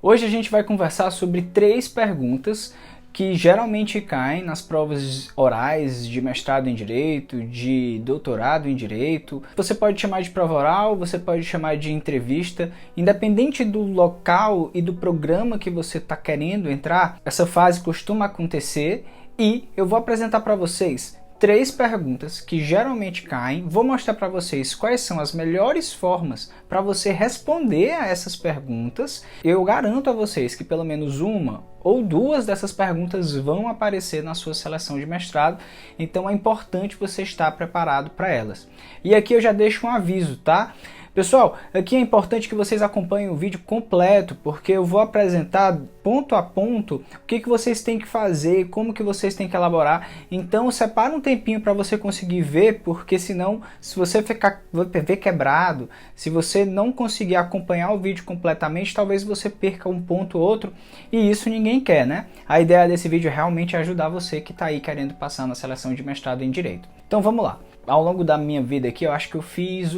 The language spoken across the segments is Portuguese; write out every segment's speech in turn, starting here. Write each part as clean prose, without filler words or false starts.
Hoje a gente vai conversar sobre 3 perguntas que geralmente caem nas provas orais de mestrado em Direito, de doutorado em Direito. Você pode chamar de prova oral, você pode chamar de entrevista. Independente do local e do programa que você está querendo entrar, essa fase costuma acontecer e eu vou apresentar para vocês 3 perguntas que geralmente caem. Vou mostrar para vocês quais são as melhores formas para você responder a essas perguntas. Eu garanto a vocês que pelo menos uma ou 2 dessas perguntas vão aparecer na sua seleção de mestrado, então é importante você estar preparado para elas. E aqui eu já deixo um aviso, tá? Pessoal, aqui é importante que vocês acompanhem o vídeo completo, porque eu vou apresentar ponto a ponto o que vocês têm que fazer, como que vocês têm que elaborar. Então separa um tempinho para você conseguir ver, porque senão, se você ver quebrado, se você não conseguir acompanhar o vídeo completamente, talvez você perca um ponto ou outro, e isso ninguém quer, né? A ideia desse vídeo é realmente ajudar você que está aí querendo passar na seleção de mestrado em Direito. Então vamos lá. Ao longo da minha vida aqui, eu acho que eu fiz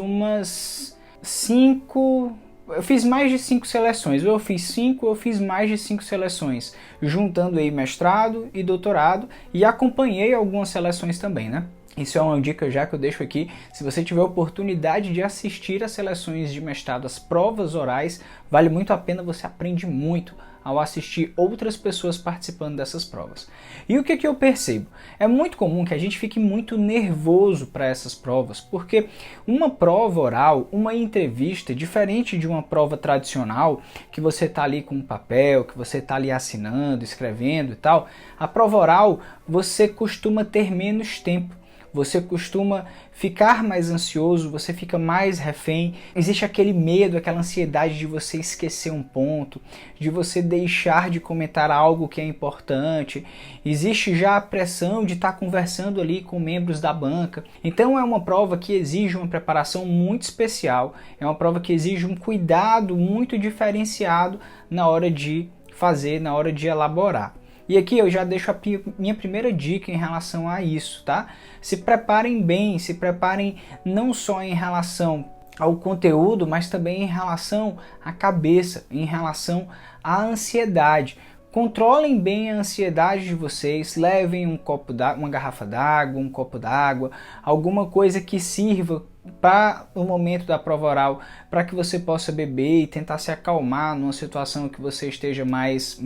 eu fiz mais de 5 seleções, ou eu fiz 5 ou eu fiz mais de 5 seleções, juntando aí mestrado e doutorado, e acompanhei algumas seleções também, né? Isso é uma dica já que eu deixo aqui. Se você tiver oportunidade de assistir às seleções de mestrado, às provas orais, vale muito a pena, você aprende muito ao assistir outras pessoas participando dessas provas. E o que eu percebo? É muito comum que a gente fique muito nervoso para essas provas, porque uma prova oral, uma entrevista, diferente de uma prova tradicional, que você está ali com um papel, que você está ali assinando, escrevendo e tal, a prova oral você costuma ter menos tempo. Você costuma ficar mais ansioso, você fica mais refém, existe aquele medo, aquela ansiedade de você esquecer um ponto, de você deixar de comentar algo que é importante, existe já a pressão de estar conversando ali com membros da banca. Então é uma prova que exige uma preparação muito especial, é uma prova que exige um cuidado muito diferenciado na hora de fazer, na hora de elaborar. E aqui eu já deixo a minha primeira dica em relação a isso, tá? Se preparem bem, se preparem não só em relação ao conteúdo, mas também em relação à cabeça, em relação à ansiedade. Controlem bem a ansiedade de vocês, levem uma garrafa d'água, um copo d'água, alguma coisa que sirva para o momento da prova oral, para que você possa beber e tentar se acalmar numa situação que você esteja mais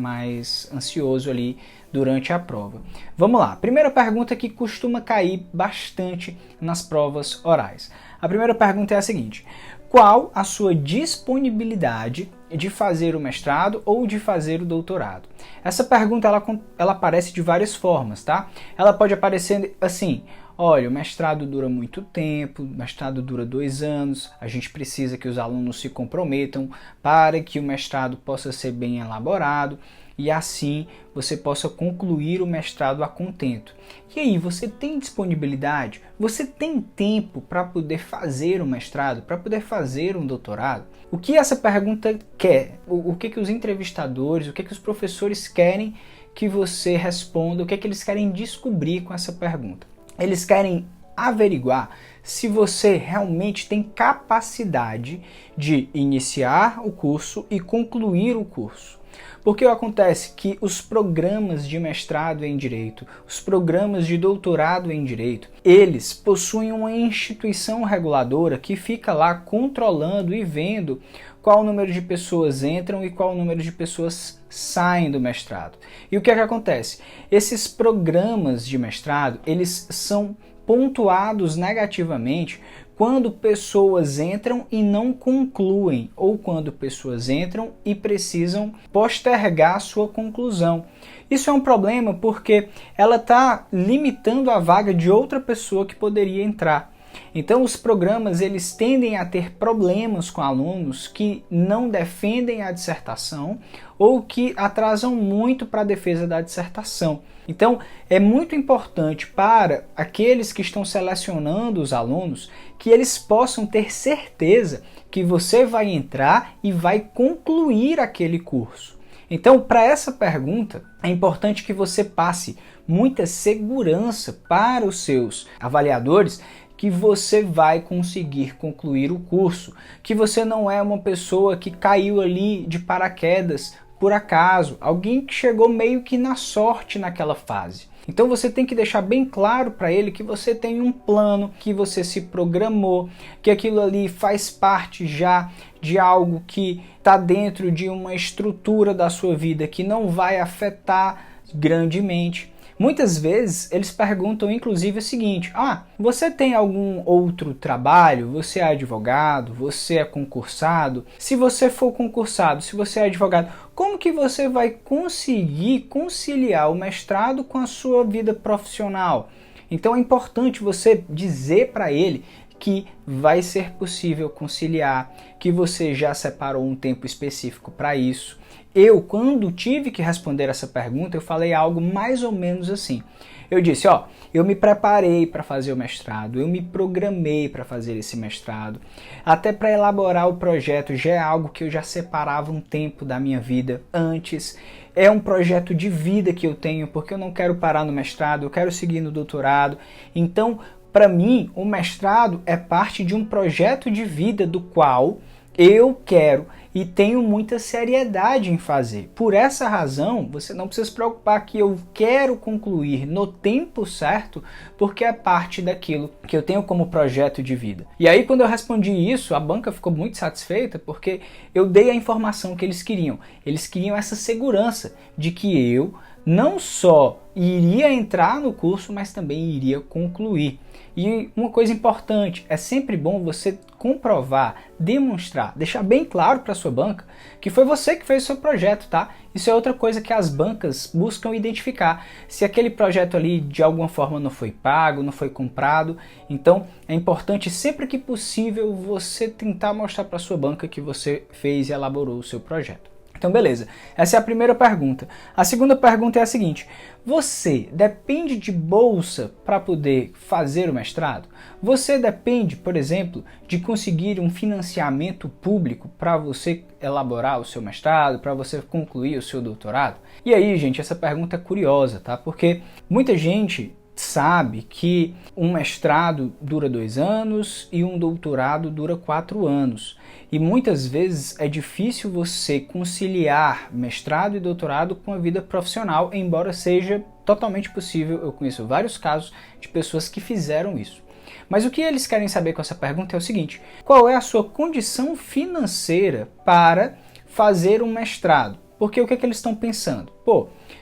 ansioso ali durante a prova. Vamos lá, primeira pergunta que costuma cair bastante nas provas orais. A primeira pergunta é a seguinte: qual a sua disponibilidade de fazer o mestrado ou de fazer o doutorado? Essa pergunta ela aparece de várias formas, tá? Ela pode aparecer assim: olha, o mestrado dura muito tempo, o mestrado dura 2 anos, a gente precisa que os alunos se comprometam para que o mestrado possa ser bem elaborado e assim você possa concluir o mestrado a contento. E aí, você tem disponibilidade? Você tem tempo para poder fazer um mestrado, para poder fazer um doutorado? O que essa pergunta quer? O que os entrevistadores, o que os professores querem que você responda? O que eles querem descobrir com essa pergunta? Eles querem averiguar se você realmente tem capacidade de iniciar o curso e concluir o curso. Porque acontece que os programas de mestrado em Direito, os programas de doutorado em Direito, eles possuem uma instituição reguladora que fica lá controlando e vendo qual o número de pessoas entram e qual o número de pessoas saem do mestrado. E o que acontece? Esses programas de mestrado, eles são pontuados negativamente quando pessoas entram e não concluem, ou quando pessoas entram e precisam postergar sua conclusão. Isso é um problema porque ela está limitando a vaga de outra pessoa que poderia entrar. Então os programas eles tendem a ter problemas com alunos que não defendem a dissertação ou que atrasam muito para a defesa da dissertação. Então é muito importante para aqueles que estão selecionando os alunos que eles possam ter certeza que você vai entrar e vai concluir aquele curso. Então, para essa pergunta, é importante que você passe muita segurança para os seus avaliadores que você vai conseguir concluir o curso, que você não é uma pessoa que caiu ali de paraquedas por acaso, alguém que chegou meio que na sorte naquela fase. Então você tem que deixar bem claro para ele que você tem um plano, que você se programou, que aquilo ali faz parte já de algo que está dentro de uma estrutura da sua vida que não vai afetar grandemente. Muitas vezes eles perguntam inclusive o seguinte: você tem algum outro trabalho? Você é advogado? Você é concursado? Se você for concursado, se você é advogado, como que você vai conseguir conciliar o mestrado com a sua vida profissional? Então é importante você dizer para ele que vai ser possível conciliar, que você já separou um tempo específico para isso. Eu, quando tive que responder essa pergunta, eu falei algo mais ou menos assim. Eu disse, eu me preparei para fazer o mestrado, eu me programei para fazer esse mestrado, até para elaborar o projeto já é algo que eu já separava um tempo da minha vida antes. É um projeto de vida que eu tenho, porque eu não quero parar no mestrado, eu quero seguir no doutorado. Então, para mim, o mestrado é parte de um projeto de vida do qual eu quero e tenho muita seriedade em fazer. Por essa razão, você não precisa se preocupar que eu quero concluir no tempo certo, porque é parte daquilo que eu tenho como projeto de vida. E aí, quando eu respondi isso, a banca ficou muito satisfeita, porque eu dei a informação que eles queriam. Eles queriam essa segurança de que eu não só iria entrar no curso, mas também iria concluir. E uma coisa importante, é sempre bom você comprovar, demonstrar, deixar bem claro para a sua banca que foi você que fez o seu projeto, tá? Isso é outra coisa que as bancas buscam identificar. Se aquele projeto ali de alguma forma não foi pago, não foi comprado, então é importante sempre que possível você tentar mostrar para a sua banca que você fez e elaborou o seu projeto. Então, beleza. Essa é a primeira pergunta. A segunda pergunta é a seguinte: você depende de bolsa para poder fazer o mestrado? Você depende, por exemplo, de conseguir um financiamento público para você elaborar o seu mestrado, para você concluir o seu doutorado? E aí, gente, essa pergunta é curiosa, tá? Porque muita gente sabe que um mestrado dura 2 anos e um doutorado dura 4 anos. E muitas vezes é difícil você conciliar mestrado e doutorado com a vida profissional, embora seja totalmente possível. Eu conheço vários casos de pessoas que fizeram isso. Mas o que eles querem saber com essa pergunta é o seguinte: qual é a sua condição financeira para fazer um mestrado? Porque o que é que eles estão pensando?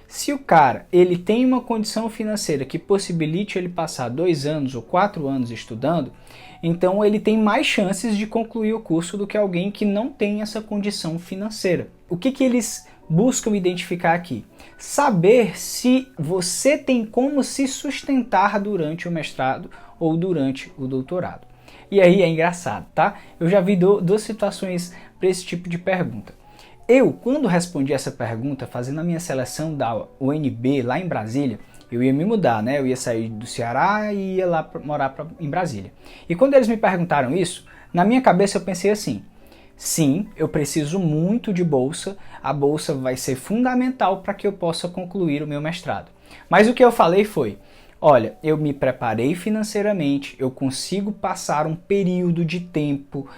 Se o cara ele tem uma condição financeira que possibilite ele passar 2 anos ou 4 anos estudando, então ele tem mais chances de concluir o curso do que alguém que não tem essa condição financeira. O que eles buscam identificar aqui? Saber se você tem como se sustentar durante o mestrado ou durante o doutorado. E aí é engraçado, tá? Eu já vi duas situações para esse tipo de pergunta. Eu, quando respondi essa pergunta, fazendo a minha seleção da UNB lá em Brasília, eu ia me mudar, né? Eu ia sair do Ceará e ia lá morar em Brasília. E quando eles me perguntaram isso, na minha cabeça eu pensei assim: sim, eu preciso muito de bolsa, a bolsa vai ser fundamental para que eu possa concluir o meu mestrado. Mas o que eu falei foi: olha, eu me preparei financeiramente, eu consigo passar um período de tempo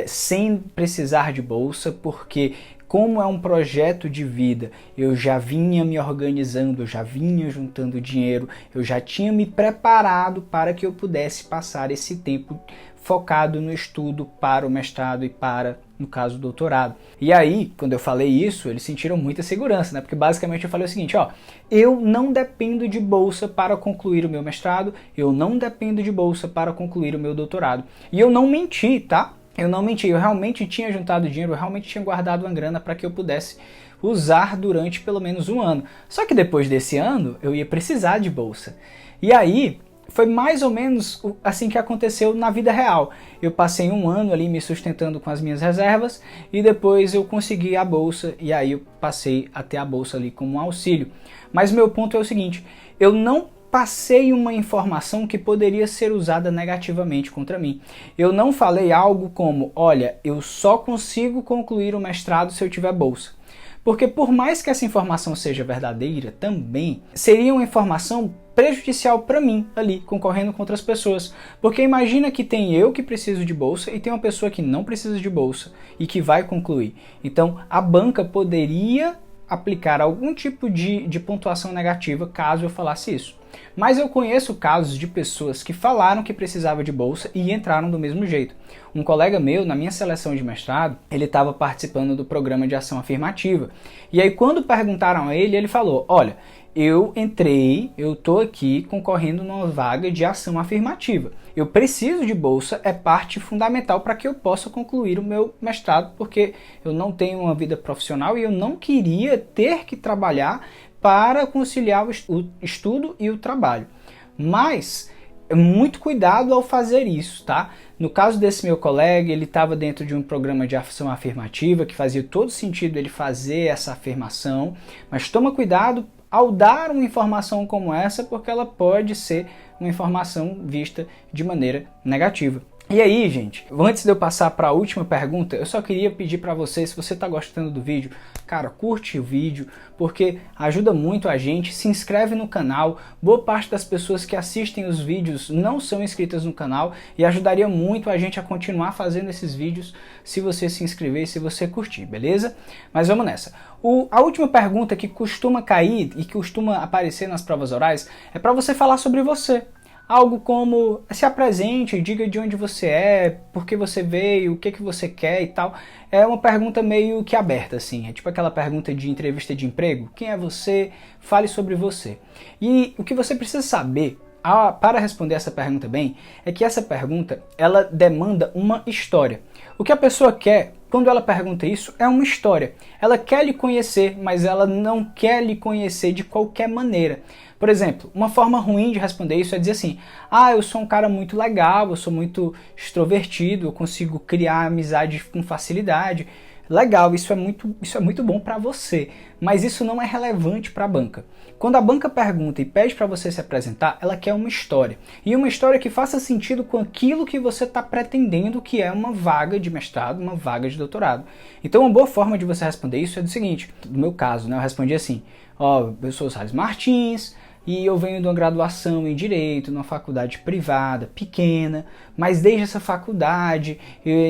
sem precisar de bolsa, porque como é um projeto de vida, eu já vinha me organizando, eu já vinha juntando dinheiro, eu já tinha me preparado para que eu pudesse passar esse tempo focado no estudo para o mestrado e para, no caso, o doutorado. E aí, quando eu falei isso, eles sentiram muita segurança, né? Porque basicamente eu falei o seguinte: eu não dependo de bolsa para concluir o meu mestrado, eu não dependo de bolsa para concluir o meu doutorado. E eu não menti, tá? Eu não menti, eu realmente tinha juntado dinheiro, eu realmente tinha guardado uma grana para que eu pudesse usar durante pelo menos 1 ano. Só que depois desse ano, eu ia precisar de bolsa. E aí, foi mais ou menos assim que aconteceu na vida real. Eu passei 1 ano ali me sustentando com as minhas reservas e depois eu consegui a bolsa e aí eu passei a ter a bolsa ali como um auxílio. Mas meu ponto é o seguinte: eu não passei uma informação que poderia ser usada negativamente contra mim. Eu não falei algo como: olha, eu só consigo concluir o mestrado se eu tiver bolsa. Porque por mais que essa informação seja verdadeira também, seria uma informação prejudicial para mim ali, concorrendo com outras pessoas. Porque imagina que tem eu que preciso de bolsa e tem uma pessoa que não precisa de bolsa e que vai concluir. Então a banca poderia aplicar algum tipo de pontuação negativa caso eu falasse isso. Mas eu conheço casos de pessoas que falaram que precisava de bolsa e entraram do mesmo jeito. Um colega meu, na minha seleção de mestrado, ele estava participando do programa de ação afirmativa. E aí quando perguntaram a ele, ele falou, olha, eu entrei, eu estou aqui concorrendo numa vaga de ação afirmativa. Eu preciso de bolsa, é parte fundamental para que eu possa concluir o meu mestrado, porque eu não tenho uma vida profissional e eu não queria ter que trabalhar para conciliar o estudo e o trabalho. Mas muito cuidado ao fazer isso, tá? No caso desse meu colega, ele estava dentro de um programa de ação afirmativa que fazia todo sentido ele fazer essa afirmação, mas toma cuidado ao dar uma informação como essa, porque ela pode ser uma informação vista de maneira negativa. E aí, gente, antes de eu passar para a última pergunta, eu só queria pedir para você, se você está gostando do vídeo, cara, curte o vídeo, porque ajuda muito a gente, se inscreve no canal. Boa parte das pessoas que assistem os vídeos não são inscritas no canal e ajudaria muito a gente a continuar fazendo esses vídeos se você se inscrever e se você curtir, beleza? Mas vamos nessa. A última pergunta que costuma cair e que costuma aparecer nas provas orais é para você falar sobre você. Algo como, se apresente, diga de onde você é, por que você veio, o que você quer e tal. É uma pergunta meio que aberta, assim. É tipo aquela pergunta de entrevista de emprego. Quem é você? Fale sobre você. E o que você precisa saber para responder essa pergunta bem, é que essa pergunta, ela demanda uma história. O que a pessoa quer, quando ela pergunta isso, é uma história. Ela quer lhe conhecer, mas ela não quer lhe conhecer de qualquer maneira. Por exemplo, uma forma ruim de responder isso é dizer assim, eu sou um cara muito legal, eu sou muito extrovertido, eu consigo criar amizade com facilidade. Legal, isso é muito bom para você, mas isso não é relevante para a banca. Quando a banca pergunta e pede para você se apresentar, ela quer uma história. E uma história que faça sentido com aquilo que você está pretendendo, que é uma vaga de mestrado, uma vaga de doutorado. Então uma boa forma de você responder isso é do seguinte, no meu caso, né, eu respondi assim, eu sou o Salles Martins, e eu venho de uma graduação em Direito, numa faculdade privada, pequena, mas desde essa faculdade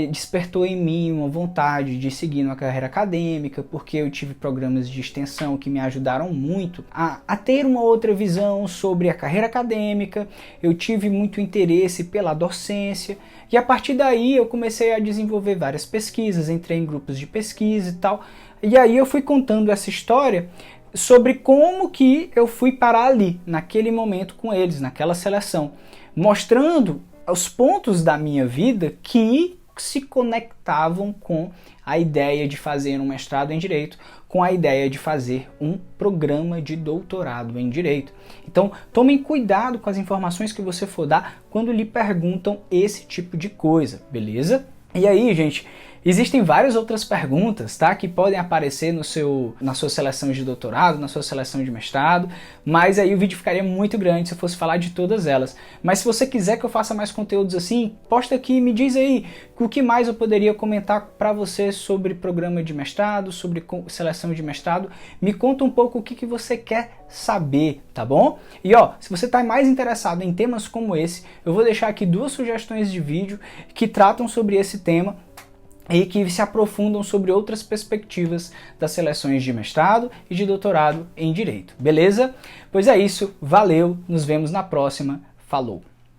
despertou em mim uma vontade de seguir uma carreira acadêmica, porque eu tive programas de extensão que me ajudaram muito a ter uma outra visão sobre a carreira acadêmica, eu tive muito interesse pela docência, e a partir daí eu comecei a desenvolver várias pesquisas, entrei em grupos de pesquisa e tal, e aí eu fui contando essa história sobre como que eu fui parar ali, naquele momento com eles, naquela seleção, mostrando os pontos da minha vida que se conectavam com a ideia de fazer um mestrado em Direito, com a ideia de fazer um programa de doutorado em Direito. Então, tomem cuidado com as informações que você for dar quando lhe perguntam esse tipo de coisa, beleza? E aí, gente, existem várias outras perguntas, tá, que podem aparecer na sua seleção de doutorado, na sua seleção de mestrado, mas aí o vídeo ficaria muito grande se eu fosse falar de todas elas. Mas se você quiser que eu faça mais conteúdos assim, posta aqui e me diz aí o que mais eu poderia comentar para você sobre programa de mestrado, sobre seleção de mestrado. Me conta um pouco o que você quer saber, tá bom? E se você está mais interessado em temas como esse, eu vou deixar aqui 2 sugestões de vídeo que tratam sobre esse tema e que se aprofundam sobre outras perspectivas das seleções de mestrado e de doutorado em Direito, beleza? Pois é isso, valeu, nos vemos na próxima, falou!